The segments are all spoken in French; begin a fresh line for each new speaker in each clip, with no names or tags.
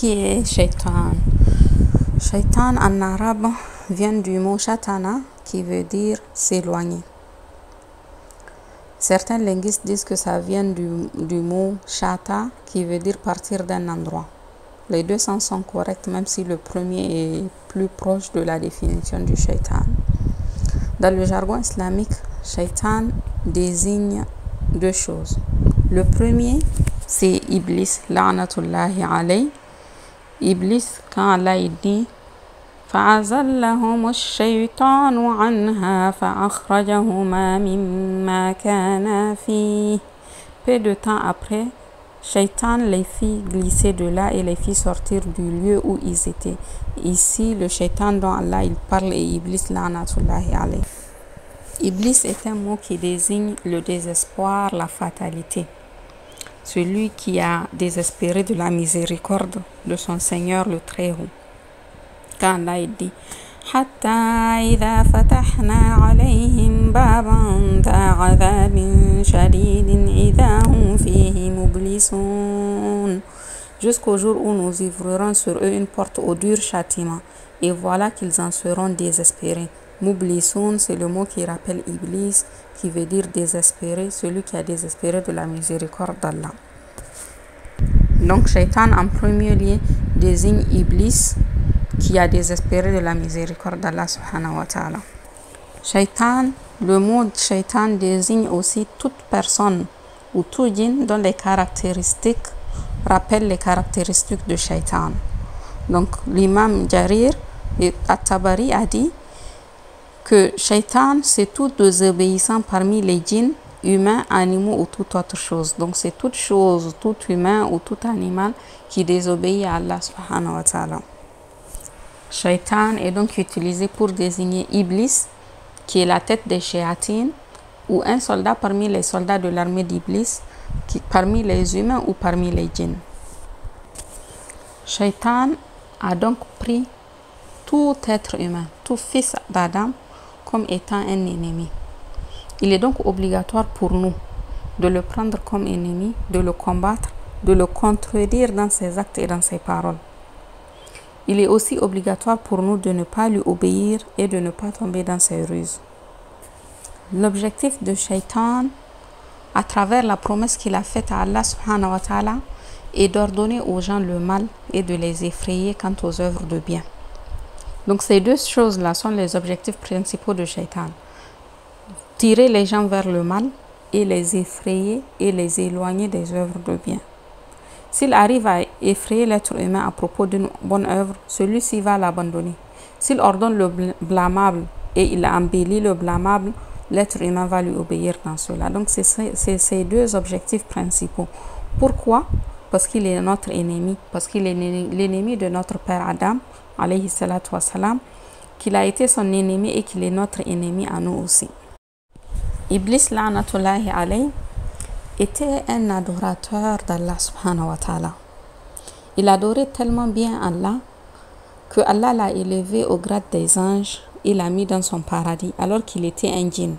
Qui est Shaitan? Shaitan en arabe vient du mot shatana qui veut dire s'éloigner. Certains linguistes disent que ça vient du mot shata qui veut dire partir d'un endroit. Les deux sens sont corrects même si le premier est plus proche de la définition du shaitan. Dans le jargon islamique, shaitan désigne deux choses. Le premier, c'est Iblis, la'natullahi alayh. Iblis, quand Allah dit فَأَزَلَّهُمُ الشَّيْطَانُ عَنْهَا فَأَخْرَجَهُمَا مِمَّا كَانَا فِيهِ. Peu de temps après, Shaitan les fit glisser de là et les fit sortir du lieu où ils étaient. Ici, le Shaitan dont Allah il parle est Iblis, la'natullahi alayh. Iblis est un mot qui désigne le désespoir, la fatalité. Celui qui a désespéré de la miséricorde de son Seigneur le Très-Haut. Quand Allah dit حتى إذا فتحنا عليهم بابا ذا عذاب شديد إذا هم فيه مبلسون. Jusqu'au jour où nous ouvrirons sur eux une porte au dur châtiment, et voilà qu'ils en seront désespérés. Mublisun, c'est le mot qui rappelle Iblis, qui veut dire désespéré, celui qui a désespéré de la miséricorde d'Allah. Donc, Shaitan en premier lieu désigne Iblis, qui a désespéré de la miséricorde d'Allah subhanahu wa ta'ala. Shaitan, le mot Shaitan désigne aussi toute personne ou tout djinn dont les caractéristiques rappellent les caractéristiques de Shaitan. Donc, l'imam Jarir at-Tabari a dit que Shaitan, c'est tout désobéissant parmi les djinns, humains, animaux ou toute autre chose. Donc, c'est toute chose, tout humain ou tout animal qui désobéit à Allah subhanahu wa ta'ala. Shaitan est donc utilisé pour désigner Iblis, qui est la tête des shayatines, ou un soldat parmi les soldats de l'armée d'Iblis, parmi les humains ou parmi les djinns. Shaitan a donc pris tout être humain, tout fils d'Adam, comme étant un ennemi. Il est donc obligatoire pour nous de le prendre comme ennemi, de le combattre, de le contredire dans ses actes et dans ses paroles. Il est aussi obligatoire pour nous de ne pas lui obéir et de ne pas tomber dans ses ruses. L'objectif de Shaitan, à travers la promesse qu'il a faite à Allah subhanahu wa ta'ala, est d'ordonner aux gens le mal et de les effrayer quant aux œuvres de bien. Donc ces deux choses-là sont les objectifs principaux de Shaitan. Tirer les gens vers le mal et les effrayer et les éloigner des œuvres de bien. S'il arrive à effrayer l'être humain à propos d'une bonne œuvre, celui-ci va l'abandonner. S'il ordonne le blâmable et il embellit le blâmable, l'être humain va lui obéir dans cela. Donc c'est ces deux objectifs principaux. Pourquoi? Parce qu'il est notre ennemi, parce qu'il est l'ennemi de notre père Adam, alayhi salatu wassalam, qu'il a été son ennemi et qu'il est notre ennemi à nous aussi. Iblis la'natullahi alayh était un adorateur d'Allah subhanahu wa ta'ala. Il adorait tellement bien Allah que Allah l'a élevé au grade des anges et l'a mis dans son paradis alors qu'il était un djinn.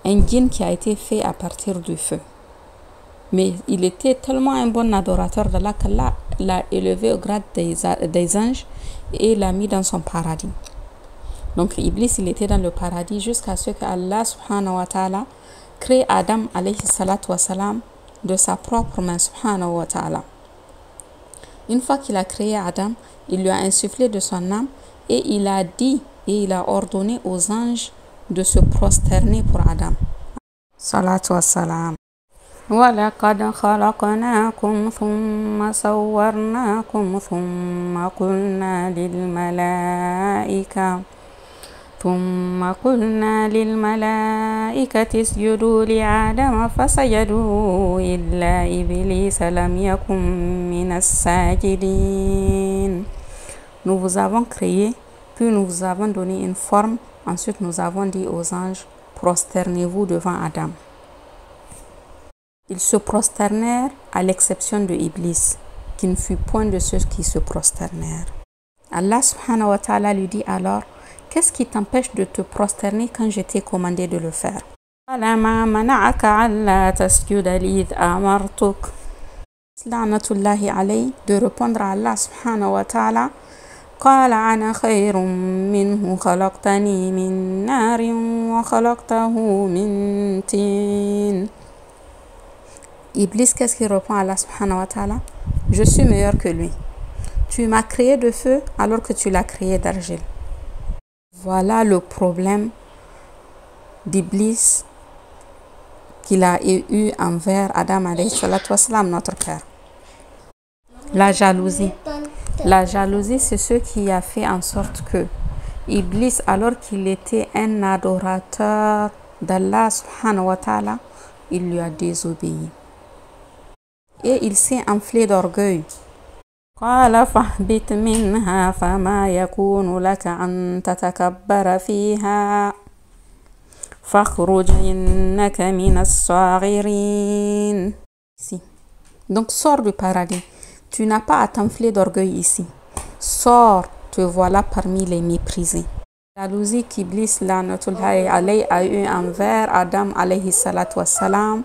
Un djinn qui a été fait à partir du feu. Mais il était tellement un bon adorateur d'Allah qu'Allah l'a élevé au grade des anges et l'a mis dans son paradis. Donc Iblis, il était dans le paradis jusqu'à ce que Allah subhanahu wa ta'ala crée Adam alayhi salatu wa salam de sa propre main subhanahu wa ta'ala. Une fois qu'il a créé Adam, il lui a insufflé de son âme et il a dit et il a ordonné aux anges de se prosterner pour Adam. Salatu wa salam. وَلَقَدْ خَلَقْنَاكُمْ ثُمَّ صَوَّرْنَاكُمْ ثُمَّ قُلْنَا لِلْمَلَائِكَةِ اسْجُدُوا لِآدَمَ فَسَجَدُوا إِلَّا إِبْلِيسَ لَمْ يَكُنْ مِنَ السَّاجِدِينَ. Nous vous avons créé, puis nous vous avons donné une forme, ensuite nous avons dit aux anges, prosternez-vous devant Adam. Ils se prosternèrent à l'exception de Iblis, qui ne fut point de ceux qui se prosternèrent. Allah subhanahu wa ta'ala lui dit alors, qu'est-ce qui t'empêche de te prosterner quand je t'ai commandé de le faire? La'natullahi alayhi, de répondre à Allah subhanahu wa ta'ala, Qala ana khayrun minhu khalaqtani min narin wa khalaqtahu min tin. Iblis, qu'est-ce qu'il répond à Allah subhanahu wa ta'ala? Je suis meilleur que lui. Tu m'as créé de feu alors que tu l'as créé d'argile. Voilà le problème d'Iblis qu'il a eu envers Adam alayhi salatu wassalam, notre père. La jalousie. La jalousie, c'est ce qui a fait en sorte que Iblis, alors qu'il était un adorateur d'Allah subhanahu wa ta'ala, il lui a désobéi. Et il s'est enflé d'orgueil. قال فاهبط منها فما يكون لك أن تتكبر فيها فاخرج إنك من الصاغرين. Donc sors du paradis. Tu n'as pas à t'enfler d'orgueil ici. Sors, te voilà parmi les méprisés. La jalousie qu'Iblis la'natullahi alayhi a eu envers Adam alayhi salatu wassalam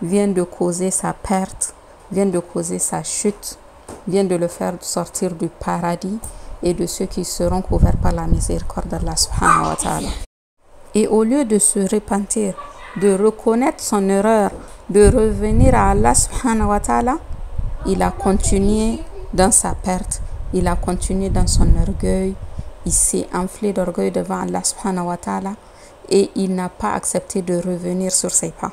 vient de causer sa perte, vient de causer sa chute, vient de le faire sortir du paradis et de ceux qui seront couverts par la miséricorde d'Allah subhanahu wa ta'ala. Et au lieu de se repentir, de reconnaître son erreur, de revenir à Allah subhanahu wa ta'ala, il a continué dans sa perte, il a continué dans son orgueil, il s'est enflé d'orgueil devant Allah subhanahu wa ta'ala et il n'a pas accepté de revenir sur ses pas.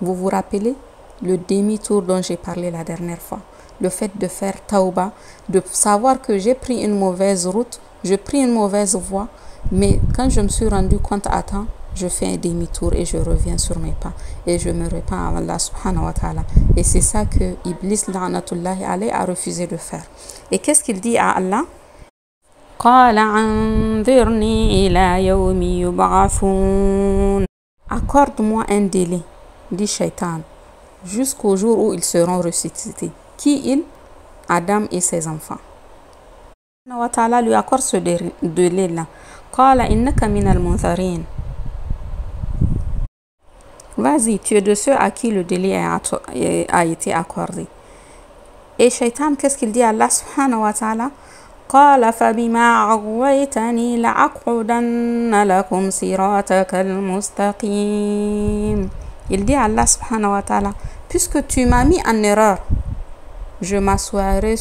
Vous vous rappelez le demi-tour dont j'ai parlé la dernière fois? Le fait de faire tauba, de savoir que j'ai pris une mauvaise route, j'ai pris une mauvaise voie, mais quand je me suis rendu compte à temps, je fais un demi-tour et je reviens sur mes pas et je me repens à Allah subhanahu wa ta'ala. Et c'est ça que Iblis la'natullahi alayhi a refusé de faire. Et qu'est-ce qu'il dit à Allah? Accorde-moi un délai, dit Shaitan, jusqu'au jour où ils seront ressuscités. Qui il? Adam et ses enfants. Allah Ta'ala lui accorde ce délai-là. Qala innaka minal muntharin. Vas-y, tu es de ceux à qui le délai a été accordé. Et Shaitan, qu'est-ce qu'il dit à Allah subhanahu wa ta'ala? Qala fabima aghwaytani la'aq'udanna lakum siratakal mustaqim. Il dit à Allah subhanahu wa ta'ala, puisque tu m'as mis en erreur, je m'assoirai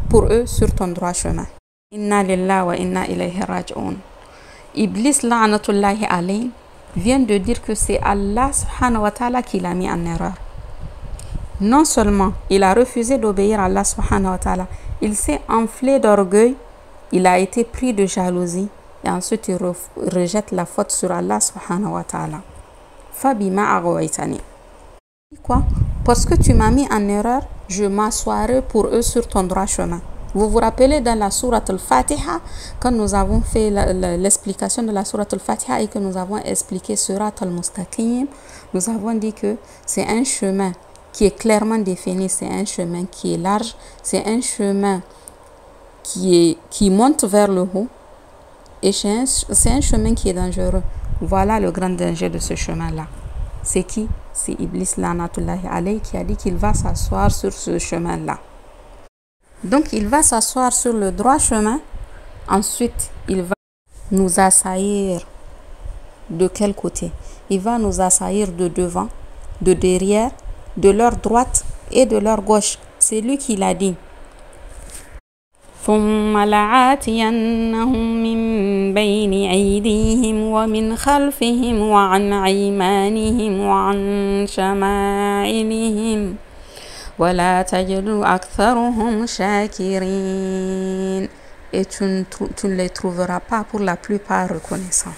pour eux sur ton droit chemin. Inna lillahi wa inna ilayhi raji'un. Iblis la'natullahi alayhi vient de dire que c'est Allah subhanahu wa ta'ala qui l'a mis en erreur. Non seulement il a refusé d'obéir à Allah subhanahu wa ta'ala, il s'est enflé d'orgueil, il a été pris de jalousie et ensuite il rejette la faute sur Allah subhanahu wa ta'ala. Fabima aghwaytani. Quoi? Parce que tu m'as mis en erreur, je m'assoirai pour eux sur ton droit chemin. Vous vous rappelez dans la sourate al-Fatiha, quand nous avons fait l'explication de la sourate al-Fatiha et que nous avons expliqué surat al-Mustaqim, nous avons dit que c'est un chemin qui est clairement défini, c'est un chemin qui est large, c'est un chemin qui monte vers le haut et c'est un chemin qui est dangereux. Voilà le grand danger de ce chemin-là. C'est qui? C'est Iblis la'natullahi alayhi qui a dit qu'il va s'asseoir sur ce chemin-là. Donc il va s'asseoir sur le droit chemin, ensuite il va nous assaillir de quel côté? Il va nous assaillir de devant, de derrière, de leur droite et de leur gauche. C'est lui qui l'a dit. ثم لآتينهم من بين أيديهم ومن خلفهم وعن أيمانهم وعن شمائلهم ولا تجد أكثرهم شاكرين. Et tu ne les trouveras pas pour la plupart reconnaissants.